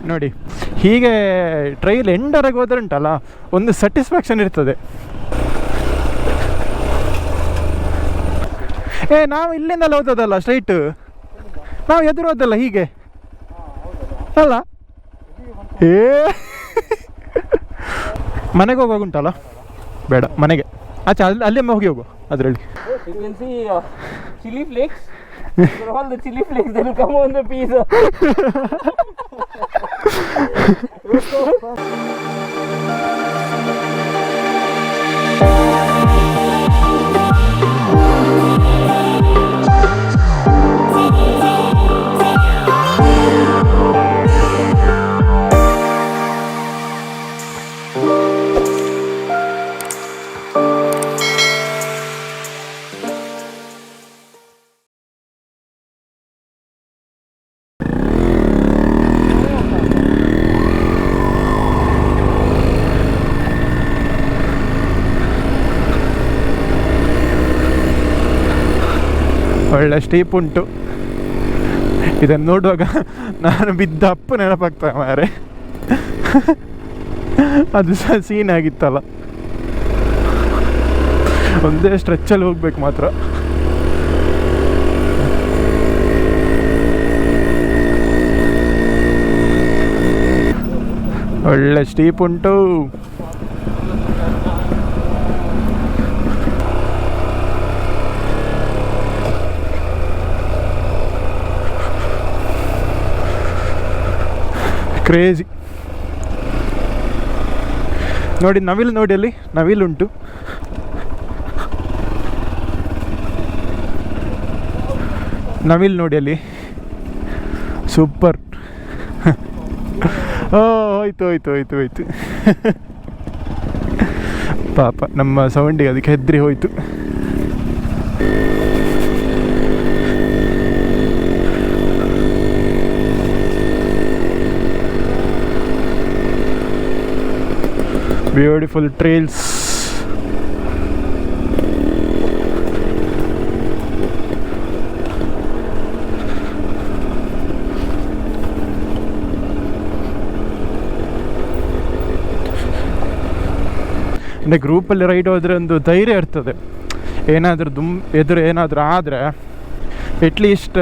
ನೋಡಿ ಹೀಗೆ ಟ್ರೈಲ್ ಎಂಡವರೆಗೆ ಹೋದ್ರೆ ಉಂಟಲ್ಲ ಒಂದು ಸ್ಯಾಟಿಸ್ಫ್ಯಾಕ್ಷನ್ ಇರ್ತದೆ. ನಾವು ಇಲ್ಲಿಂದಲ್ಲ ಓದೋದಲ್ಲ ಸ್ಟ್ರೈಟ್, ನಾವು ಎದುರು ಹೋದಲ್ಲ ಹೀಗೆ ಅಲ್ಲ. ಮನೆಗೆ ಹೋಗುಂಟಲ್ಲ, ಬೇಡ ಮನೆಗೆ ಆಚೆ ಅಲ್ಲೇ ಹೋಗಿ ಹೋಗು ಅದರಲ್ಲಿ. chili flakes. For all the chili flakes that will come on the pizza. ಒಳ್ಳೆ ಸ್ಟೀಪ್ ಉಂಟು. ಇದನ್ನು ನೋಡುವಾಗ ನಾನು ಬಿದ್ದ ಅಪ್ಪು ನೆನಪಾಗ್ತದೆ ಮಾರೆ. ಅದು ಸಹ ಸೀನ್ ಆಗಿತ್ತಲ್ಲ. ಒಂದೇ ಸ್ಟ್ರೆಚ್ಚಲ್ಲಿ ಹೋಗ್ಬೇಕು ಮಾತ್ರ. ಒಳ್ಳೆ ಸ್ಟೀಪ್ ಉಂಟು. ಕ್ರೇಜಿ. ನೋಡಿ ನವಿಲು, ನೋಡಿ ಅಲ್ಲಿ ನವಿಲುಂಟು. ನವಿಲು ನೋಡಿ ಅಲ್ಲಿ, ಸೂಪರ್. ಹೋಯ್ತು ಹೋಯ್ತು ಹೋಯ್ತು ಹೋಯ್ತು. ಪಾಪ ನಮ್ಮ ಸೌಂಡಿಗೆ ಅದಕ್ಕೆ ಹೆದ್ರಿ ಹೋಯ್ತು. Beautiful trails. ಅಂದರೆ ಗ್ರೂಪಲ್ಲಿ ರೈಡ್ ಹೋದರೆ ಒಂದು ಧೈರ್ಯ ಇರ್ತದೆ. ಏನಾದರೂ ಎದುರು ಏನಾದರೂ ಆದರೆ ಎಟ್ಲೀಸ್ಟ್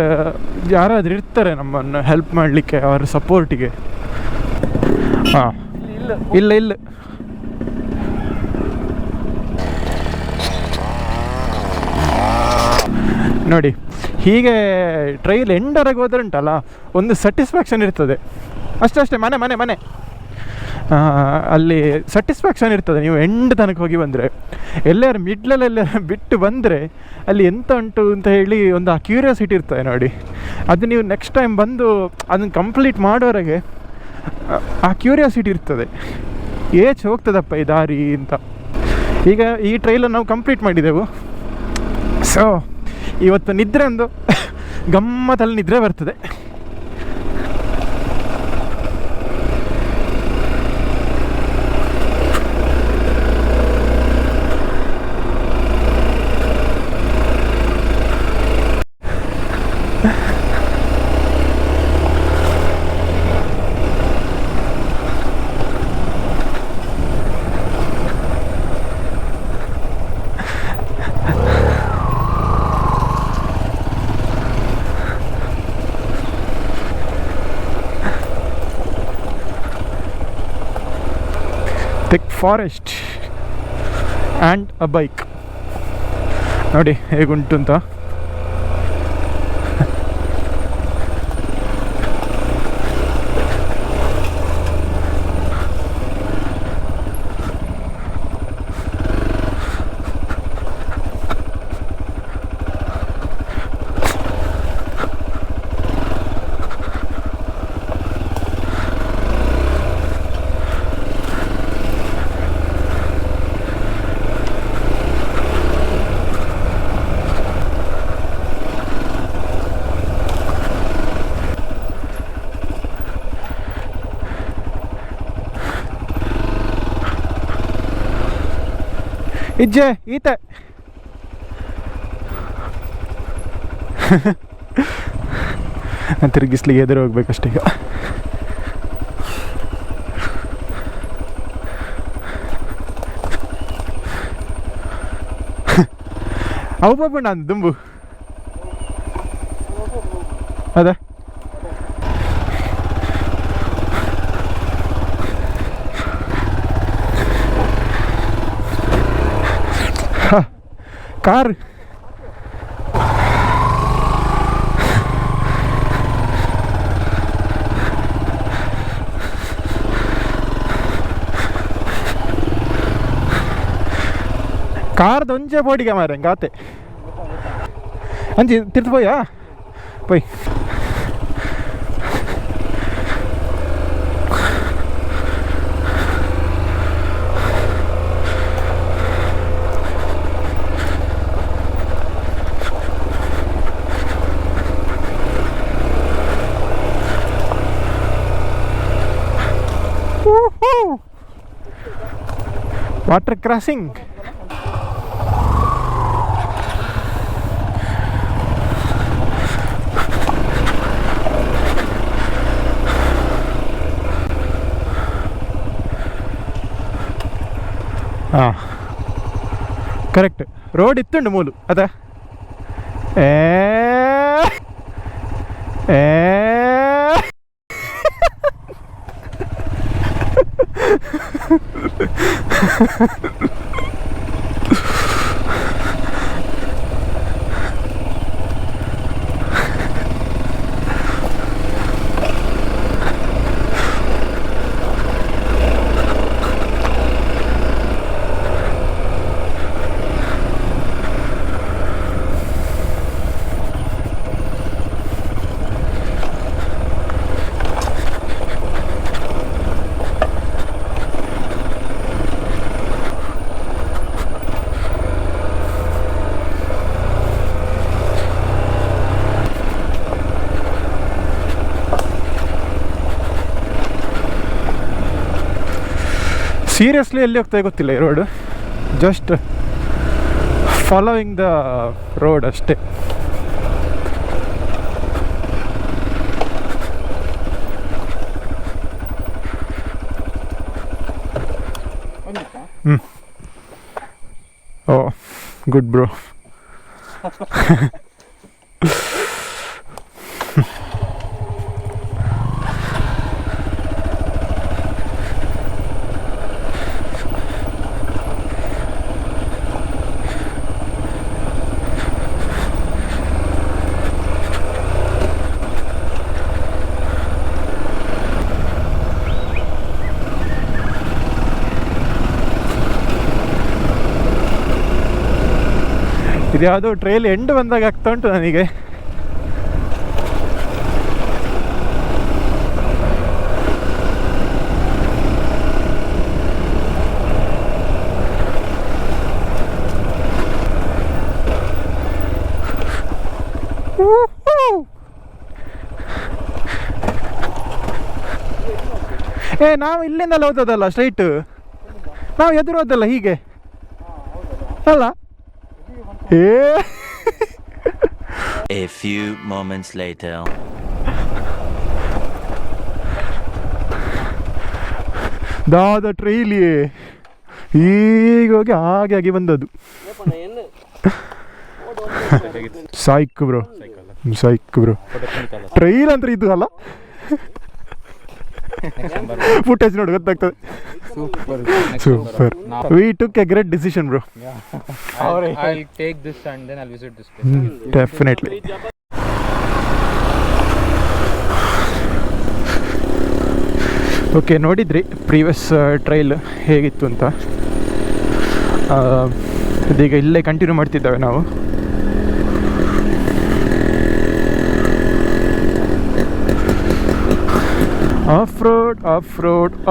ಯಾರಾದರೂ ಇರ್ತಾರೆ ನಮ್ಮನ್ನು ಹೆಲ್ಪ್ ಮಾಡಲಿಕ್ಕೆ, ಅವರ ಸಪೋರ್ಟಿಗೆ. ಹಾಂ, ಇಲ್ಲ ಇಲ್ಲ ನೋಡಿ ಹೀಗೆ ಟ್ರೈಲ್ ಎಂಡವರೆಗೆ ಹೋದ್ರೆ ಉಂಟಲ್ಲ ಒಂದು ಸ್ಯಾಟಿಸ್ಫ್ಯಾಕ್ಷನ್ ಇರ್ತದೆ. ಅಷ್ಟೇ ಮನೆ ಮನೆ ಮನೆ ಅಲ್ಲಿ ಸ್ಯಾಟಿಸ್ಫ್ಯಾಕ್ಷನ್ ಇರ್ತದೆ. ನೀವು ಎಂಡ್ ತನಕ ಹೋಗಿ ಬಂದರೆ, ಎಲ್ಲರೂ ಮಿಡ್ಲಲ್ಲೆಲ್ಲ ಬಿಟ್ಟು ಬಂದರೆ ಅಲ್ಲಿ ಎಂತ ಉಂಟು ಅಂತ ಹೇಳಿ ಒಂದು ಆ ಕ್ಯೂರಿಯಾಸಿಟಿ ಇರ್ತದೆ ನೋಡಿ. ಅದು ನೀವು ನೆಕ್ಸ್ಟ್ ಟೈಮ್ ಬಂದು ಅದನ್ನು ಕಂಪ್ಲೀಟ್ ಮಾಡೋವರೆಗೆ ಆ ಕ್ಯೂರಿಯಾಸಿಟಿ ಇರ್ತದೆ, ಏಚ್ ಹೋಗ್ತದಪ್ಪ ಈ ದಾರಿ ಅಂತ. ಈಗ ಈ ಟ್ರೈಲನ್ನು ನಾವು ಕಂಪ್ಲೀಟ್ ಮಾಡಿದೆವು. ಸೊ ಇವತ್ತು ನಿದ್ರೆ ಒಂದು ಗಮ್ಮತ್ತಲ್ಲಿ ನಿದ್ರೆ ಬರ್ತದೆ. thick forest and a bike. ನೋಡಿ ಹೇಗುಂಟು ಅಂತ. ಇಜ್ಜೆ ಈತೆ ತಿರುಗಿಸ್ಲಿಕ್ಕೆ ಎದುರು ಹೋಗ್ಬೇಕಷ್ಟೇ ಈಗ. ಅವು ಪಾಪ ನಾನು ದುಂಬು ಅದೇ ಕಾರ್ ಕಾರ್ದೊಂಚೆ ಬೋಡಿಗೆ ಮಾರೆ ಗಾತೆ ಅಂಚಿ ತಿರ್ತು ಪೋಯಾ ಪೋಯ್ ವಾಟರ್ ಕ್ರಾಸಿಂಗ್ ಹಾಂ ಕರೆಕ್ಟ್ ರೋಡ್ ಇತ್ತುಂಡು ಮೂಲು ಅದ ಸೀರಿಯಸ್ಲಿ ಎಲ್ಲಿ ಹೋಗ್ತಾ ಗೊತ್ತಿಲ್ಲ ಈ road just following the road ಅಷ್ಟೇ ಓ ಗುಡ್ ಬ್ರೋ ಇದು ಯಾವುದೋ ಟ್ರೈಲ್ ಎಂಡ್ ಬಂದಾಗ ಆಗ್ತಾ ಉಂಟು ನನಗೆ ನಾವು ಇಲ್ಲಿಂದಲ್ಲ ಓದೋದಲ್ಲ ಸ್ಟ್ರೈಟ್ ನಾವು ಎದುರು ಹೋದಲ್ಲ ಹೀಗೆ ಅಲ್ಲ A few moments later. ದಾದ ಟ್ರೈಲಿ ಈಗ ಹೋಗಿ ಹಾಗೆ ಆಗಿ ಬಂದದ್ದು ಸಾಯ್ಕು ಬ್ರೋ ಟ್ರೈಲ್ ಅಂದ್ರೆ ಇದು ಅಲ್ಲ ಫುಟೇಜ್ ನೋಡಿ ಗೊತ್ತಾಗ್ತದೆ super we took a great decision bro I'll take this and then I'll visit this place. Definitely. Okay ನೋಡಿದ್ರಿ ಪ್ರೀವಿಯಸ್ ಟ್ರೈಲ್ ಹೇಗಿತ್ತು ಅಂತ ಇದೀಗ ಇಲ್ಲೇ ಕಂಟಿನ್ಯೂ ಮಾಡ್ತಿದ್ದೇವೆ ನಾವು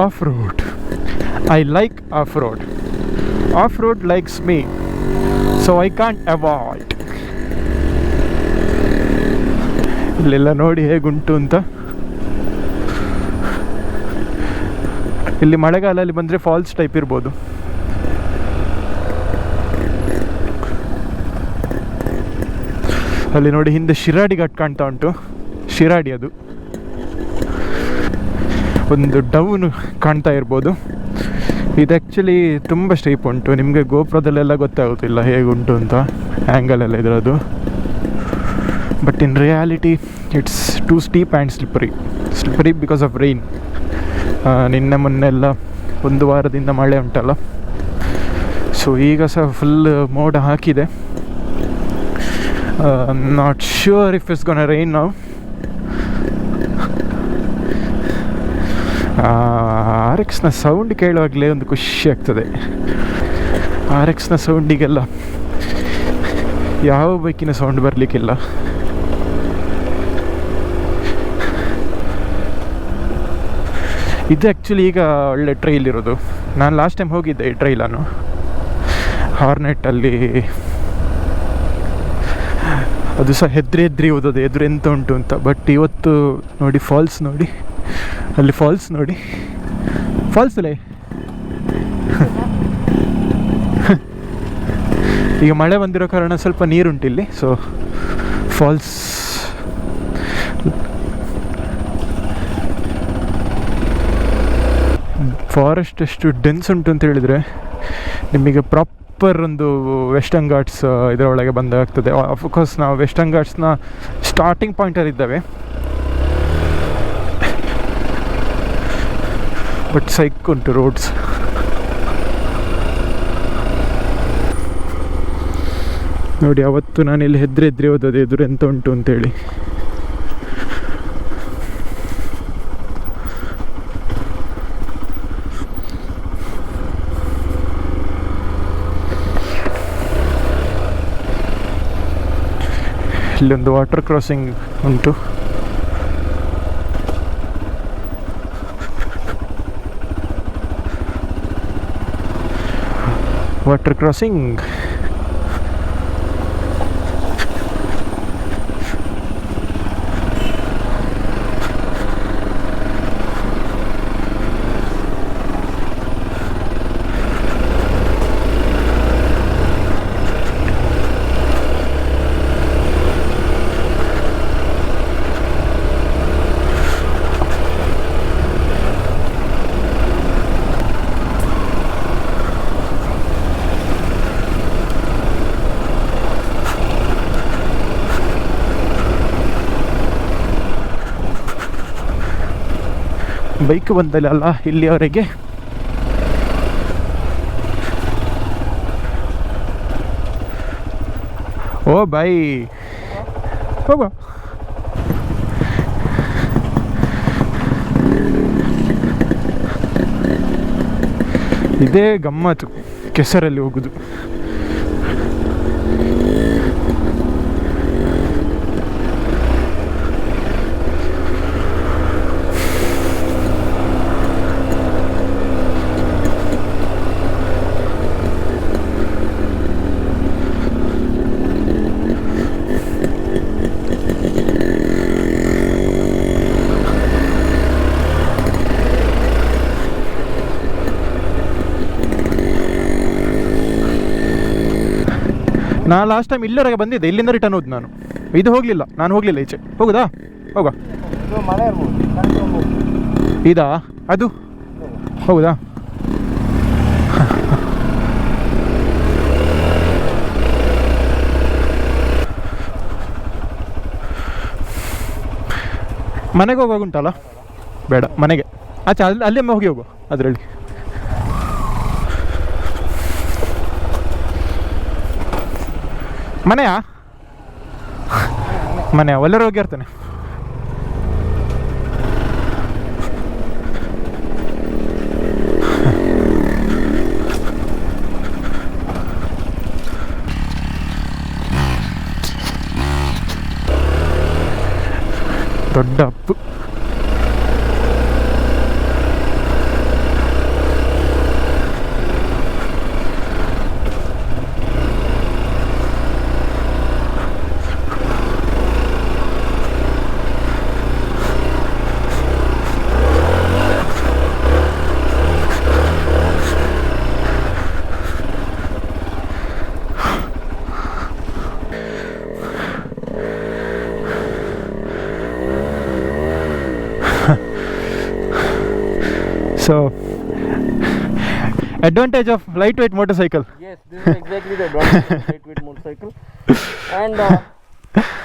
off-road. I like off-road. Off-road likes me, so I can't avoid. ಇಲ್ಲೆಲ್ಲ ನೋಡಿ ಹೇಗುಂಟು ಅಂತ. ಇಲ್ಲಿ ಮಳೆಗಾಲದಲ್ಲಿ ಬಂದರೆ ಫಾಲ್ಸ್ ಟೈಪ್ ಇರ್ಬೋದು. ಅಲ್ಲಿ ನೋಡಿ ಹಿಂದೆ ಶಿರಾಡಿ ಘಾಟ್ ಕಾಣ್ತಾ ಉಂಟು. ಶಿರಾಡಿ ಅದು ಒಂದು ಡೌನ್ ಕಾಣ್ತಾ ಇರ್ಬೋದು. ಇದು ಆ್ಯಕ್ಚುಲಿ ತುಂಬ ಸ್ಟೀಪ್ ಉಂಟು. ನಿಮಗೆ ಗೋಪ್ರದಲ್ಲೆಲ್ಲ ಗೊತ್ತಾಗೋದಿಲ್ಲ ಹೇಗುಂಟು ಅಂತ, ಆ್ಯಂಗಲೆಲ್ಲ ಇದರದು. But in reality it's too steep and slippery because of rain. ನಿನ್ನೆ ಮೊನ್ನೆಲ್ಲ ಒಂದು ವಾರದಿಂದ ಮಳೆ ಉಂಟಲ್ಲ, ಸೊ ಈಗ ಸಹ ಫುಲ್ ಮೋಡ ಹಾಕಿದೆ. Not sure if it's ಗೋನ rain ನಾವು. RX-ನ ಸೌಂಡ್ ಕೇಳುವಾಗಲೇ ಒಂದು ಖುಷಿ ಆಗ್ತದೆ. RX-ನ ಸೌಂಡಿಗೆಲ್ಲ ಯಾವ ಬೈಕಿನ ಸೌಂಡ್ ಬರಲಿಕ್ಕಿಲ್ಲ. ಇದು ಆ್ಯಕ್ಚುಲಿ ಈಗ ಒಳ್ಳೆ ಟ್ರೈಲ್ ಇರೋದು. ನಾನು ಲಾಸ್ಟ್ ಟೈಮ್ ಹೋಗಿದ್ದೆ ಈ ಟ್ರೈಲನ್ನು ಹಾರ್ನೆಟ್ಟಲ್ಲಿ. ಅದು ಸಹ ಹೆದ್ರಿ ಓದೋದು ಎದುರು ಎಂತ ಉಂಟು ಅಂತ. ಬಟ್ ಇವತ್ತು ನೋಡಿ ಫಾಲ್ಸ್ ನೋಡಿ, ಅಲ್ಲಿ ಫಾಲ್ಸ್ ನೋಡಿ, ಫಾಲ್ಸ್ ಅಲ್ಲೇ ಈಗ ಮಳೆ ಬಂದಿರೋ ಕಾರಣ ಸ್ವಲ್ಪ ನೀರುಂಟಿಲ್ಲಿ, ಸೊ ಫಾಲ್ಸ್. ಫಾರೆಸ್ಟ್ ಎಷ್ಟು ಡೆನ್ಸ್ ಉಂಟು ಅಂತ ಹೇಳಿದರೆ ನಿಮಗೆ ಪ್ರಾಪರ್ ಒಂದು ವೆಸ್ಟರ್ನ್ ಘಾಟ್ಸ್ ಇದರೊಳಗೆ ಬಂದಾಗ್ತದೆ. ಅಫ್ಕೋರ್ಸ್ ನಾವು ವೆಸ್ಟರ್ನ್ ಘಾಟ್ಸ್ನ ಸ್ಟಾರ್ಟಿಂಗ್ ಪಾಯಿಂಟಲ್ಲಿ ಇದ್ದಾವೆ, ಬಟ್ ಸೈಕ್ ಉಂಟು ರೋಡ್ಸ್. ನೋಡಿ ಅವತ್ತು ನಾನಿಲ್ಲಿ ಹೆದ್ರಿ ಓದೋದು ಎದುರು ಎಂತ ಉಂಟು ಅಂತೇಳಿ. ಇಲ್ಲೊಂದು ವಾಟರ್ ಕ್ರಾಸಿಂಗ್ ಉಂಟು. ವಾಟರ್ ಕ್ರಾಸಿಂಗ್ ಬೈಕ್ ಬಂದಲ್ಲ ಇಲ್ಲಿಯವರೆಗೆ. ಓ ಬಾಯ್ ಹೋಗ. ಇದೇ ಗಮ್ಮತ್ತು ಕೆಸರಲ್ಲಿ ಹೋಗುದು. ನಾನು ಲಾಸ್ಟ್ ಟೈಮ್ ಇಲ್ಲಿವರೆಗೆ ಬಂದಿದ್ದೆ, ಇಲ್ಲಿಂದ ರಿಟರ್ನ್ ಹೋದ್ ನಾನು. ಇದು ಹೋಗಲಿಲ್ಲ, ನಾನು ಹೋಗಲಿಲ್ಲ ಈಚೆ. ಹೋಗುದಾ? ಹೋಗ. ಇದಾ ಅದು ಹೌದಾ? ಮನೆಗೆ ಹೋಗುವಾಗ ಉಂಟಲ್ಲ? ಬೇಡ, ಮನೆಗೆ ಆಚೆ ಅಲ್ಲೇ ಹೋಗಿ ಹೋಗು ಅದರಲ್ಲಿ. ಮನೆಯಾ ಒಲ್ಲರೂ ಹೋಗಿರ್ತಾನೆ. ದೊಡ್ಡ Appu. So Advantage of lightweight motorcycle. Yes, this is exactly the advantage of lightweight motorcycle. And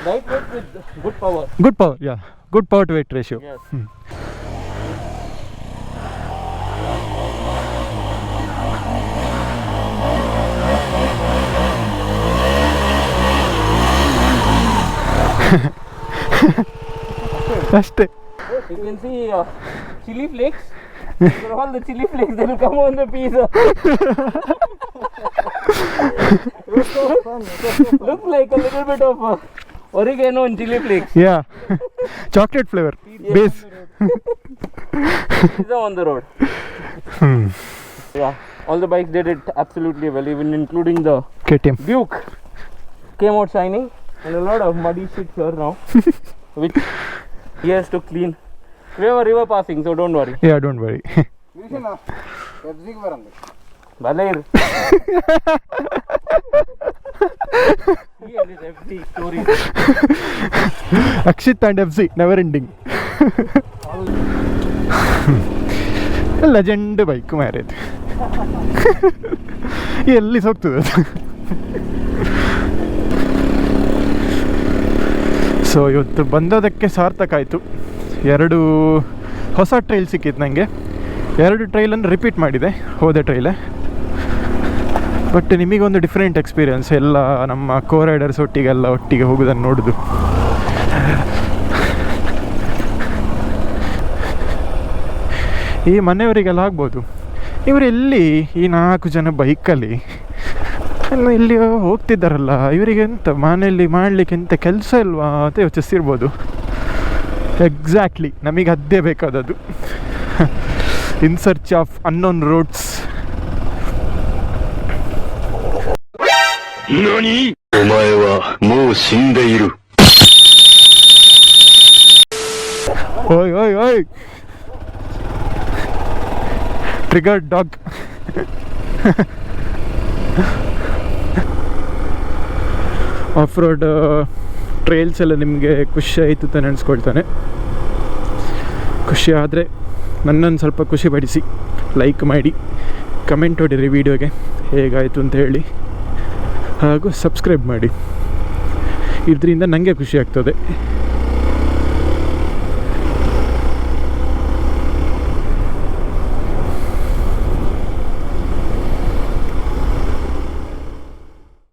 lightweight with good power. Good power, yeah. Good power to weight ratio. Yes. ಅಷ್ಟೇ. You can see chili flakes. For all the chili flakes that will come on the pizza. Looks like a little bit of oregano and chili flakes. Yeah. Chocolate flavor. Base. Pizza on the road. Yeah, all the bikes did it absolutely well, even including the KTM. Duke. Came out shining, and a lot of muddy shit here now, which he has to clean. We have a river passing, so don't worry. Yeah, don't worry. Balair. He and his FD stories. Akshith and FC, never ending. Legend bike marriage ಎಲ್ಲಿ ಹೋಗ್ತದೆ ಅದು. So ಇವತ್ತು ಬಂದೋದಕ್ಕೆ ಸಾರ್ಥಕ ಆಯಿತು. 2 ಹೊಸ trail ಸಿಕ್ಕಿತ್ತು ನನಗೆ. 2 ಟ್ರೈಲನ್ನು repeat ಮಾಡಿದೆ, ಹೋದ ಟ್ರೈಲೇ. ಬಟ್ ನಿಮಗೊಂದು ಡಿಫ್ರೆಂಟ್ ಎಕ್ಸ್ಪೀರಿಯನ್ಸ್, ಎಲ್ಲ ನಮ್ಮ ಕೋ ರೈಡರ್ಸ್ ಒಟ್ಟಿಗೆ ಹೋಗೋದನ್ನು ನೋಡೋದು. ಈ ಮನೆಯವರಿಗೆಲ್ಲ ಆಗ್ಬೋದು, ಇವರೆಲ್ಲಿ ಈ 4 ಜನ ಬೈಕಲ್ಲಿ ಇಲ್ಲಿ ಹೋಗ್ತಿದ್ದಾರಲ್ಲ, ಇವರಿಗೆ ಎಂತ ಮನೆಯಲ್ಲಿ ಮಾಡಲಿಕ್ಕೆ ಎಂತ ಕೆಲಸ ಇಲ್ವಾ ಅಂತ ಯೋಚಿಸ್ತಿರ್ಬೋದು. ಎಕ್ಸಾಕ್ಟ್ಲಿ ನಮಗೆ ಅದೇ ಬೇಕಾದದ್ದು. In search of unknown roads. ಓಯ್ ಓಯ್ ಓಯ್, trigger dog. Of road trails ಎಲ್ಲ ನಿಮಗೆ ಖುಷಿ ಆಯಿತು ಅಂತ ನೆನೆಸ್ಕೊಳ್ತಾನೆ. ಖುಷಿ ಆದರೆ ನನ್ನನ್ನು ಸ್ವಲ್ಪ ಖುಷಿ ಪಡಿಸಿ, ಲೈಕ್ ಮಾಡಿ, ಕಮೆಂಟ್ ಹೊಡಿರಿ ವಿಡಿಯೋಗೆ ಹೇಗಾಯಿತು ಅಂತ ಹೇಳಿ, ಹಾಗೂ ಸಬ್ಸ್ಕ್ರೈಬ್ ಮಾಡಿ. ಇದರಿಂದ ನನಗೆ ಖುಷಿ ಆಗ್ತದೆ.